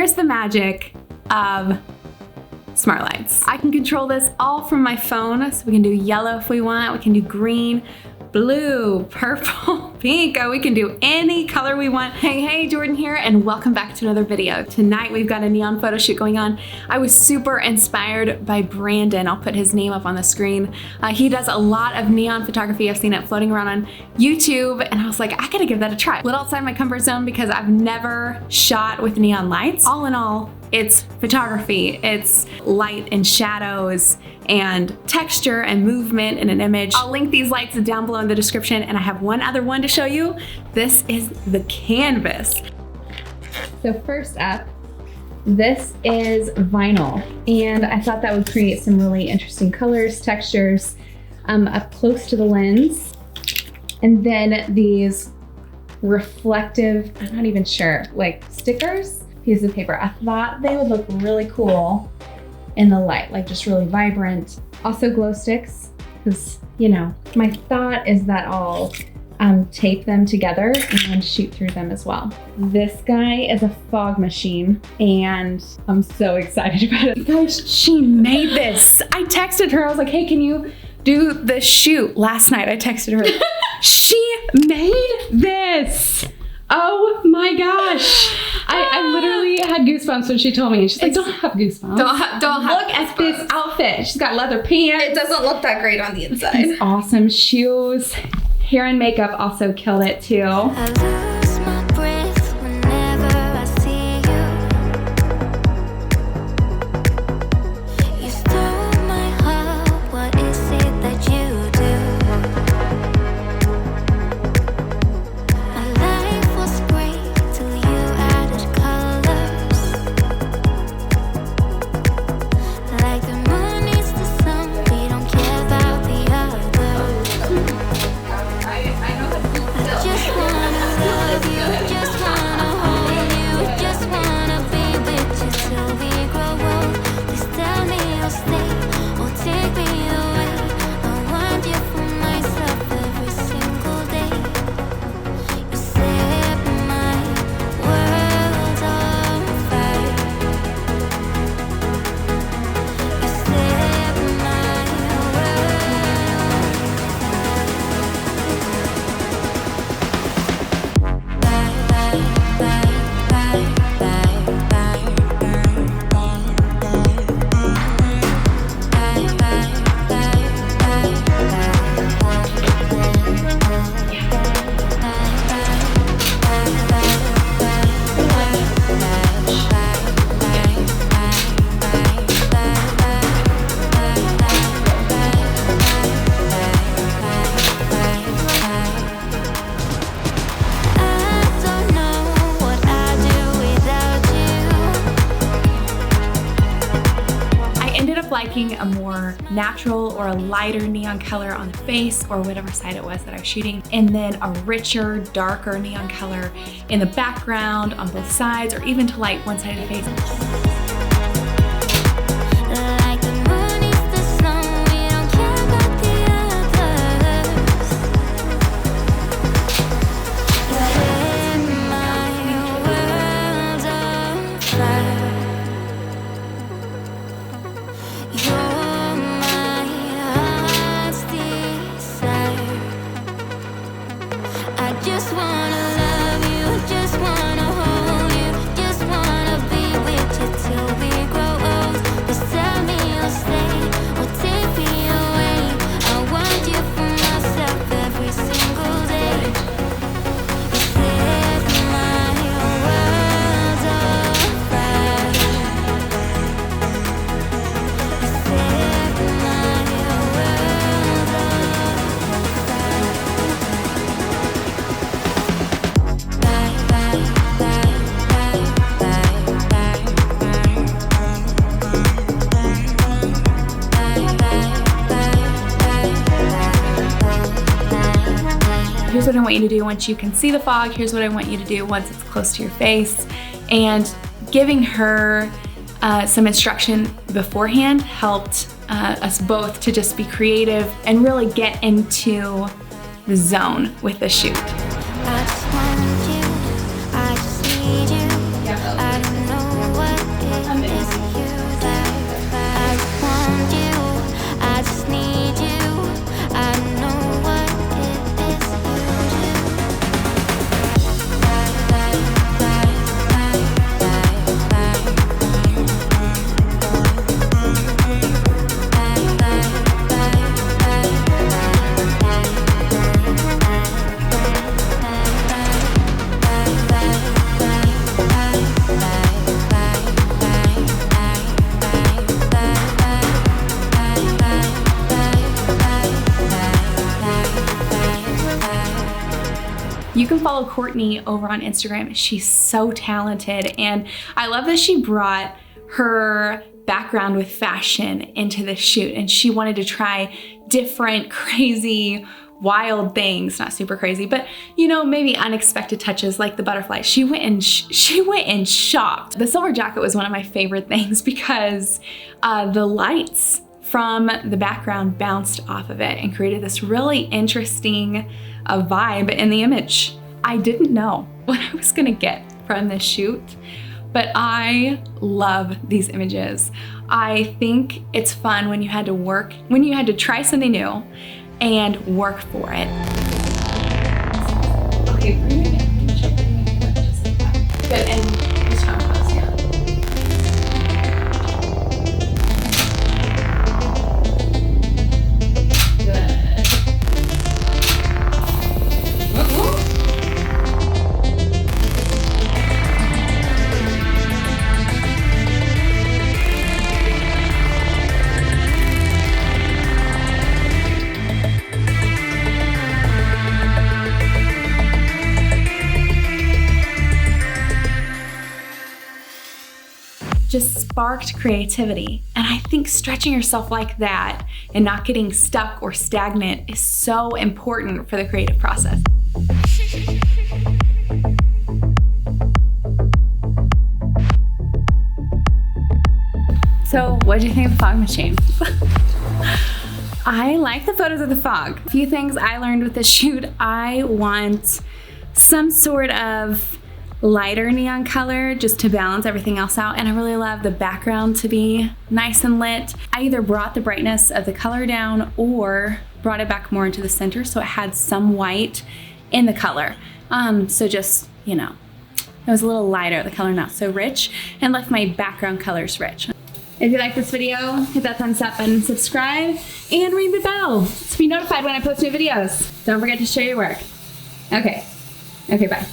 Here's the magic of smart lights. I can control this all from my phone, so we can do yellow if we want, we can do green, blue, purple, pink, we can do any color we want. Hey, Jordan here, and welcome back to another video. Tonight we've got a neon photo shoot going on. I was super inspired by Brandon. I'll put his name up on the screen. He does a lot of neon photography. I've seen it floating around on YouTube, and I was like, I gotta give that a try. A little outside my comfort zone because I've never shot with neon lights. All in all, it's photography. It's light and shadows and texture and movement in an image. I'll link these lights down below in the description, and I have one other one to show you. This is the canvas. So first up, this is vinyl, and I thought that would create some really interesting colors, textures up close to the lens. And then these reflective, I'm not even sure, like stickers, piece of paper. I thought they would look really cool in the light, like just really vibrant. Also glow sticks, because you know, my thought is that I'll tape them together and shoot through them as well. This guy is a fog machine, and I'm so excited about it. Guys, she made this. I texted her, I was like, hey, can you do the shoot? Last night I texted her. She made this. Oh my gosh. I literally had goosebumps when she told me. And she's like, don't have goosebumps. Don't have Look at this outfit. She's got leather pants. It doesn't look that great on the inside. These awesome shoes. Hair and makeup also killed it too. I lose my breath whenever I see you. You stole my heart, what is it that you do? My life was great till you added colors. Like the moon needs the sun, we don't care about the others. I just wanna love you, just wanna hold you, just wanna be with you till we grow old. Please tell me you'll stay or take me away. I want you for myself every single day. You set my world on fire. You set my liking a more natural or a lighter neon color on the face or whatever side it was that I was shooting, and then a richer, darker neon color in the background on both sides, or even to light one side of the face. like the moon is the sun, we don't care about the others. Set my world on fire. You're my heart's desire. I just wanna love you, just wanna hold you, just wanna be with you till we grow old. Just tell me you'll stay or take me away. I want you for myself every single day. You set my world on fire. You set my world Here's what I want you to do once you can see the fog. Here's what I want you to do once it's close to your face. And giving her some instruction beforehand helped us both to just be creative and really get into the zone with the shoot. I just want you, I just need you. I don't know what You can follow Courtney over on Instagram. She's so talented, and I love that she brought her background with fashion into the shoot, and she wanted to try different crazy wild things, not super crazy, but you know, maybe unexpected touches like the butterfly. She went and shopped. The silver jacket was one of my favorite things because the lights from the background bounced off of it and created this really interesting vibe in the image. I didn't know what I was gonna get from this shoot, but I love these images. I think it's fun when you had to try something new and work for it. Okay, bring it in. Just like that. Good, and just try and close, yeah. Good. Whoop, just sparked creativity. And I think stretching yourself like that and not getting stuck or stagnant is so important for the creative process. So what do you think of the fog machine? I like the photos of the fog. A few things I learned with this shoot. I want some sort of lighter neon color just to balance everything else out, and I really love the background to be nice and lit. I either brought the brightness of the color down or brought it back more into the center so it had some white in the color. So just, you know, it was a little lighter, the color not so rich, and left my background colors rich. If you like this video, hit that thumbs up button, subscribe, and ring the bell to be notified when I post new videos. Don't forget to share your work. Okay, bye.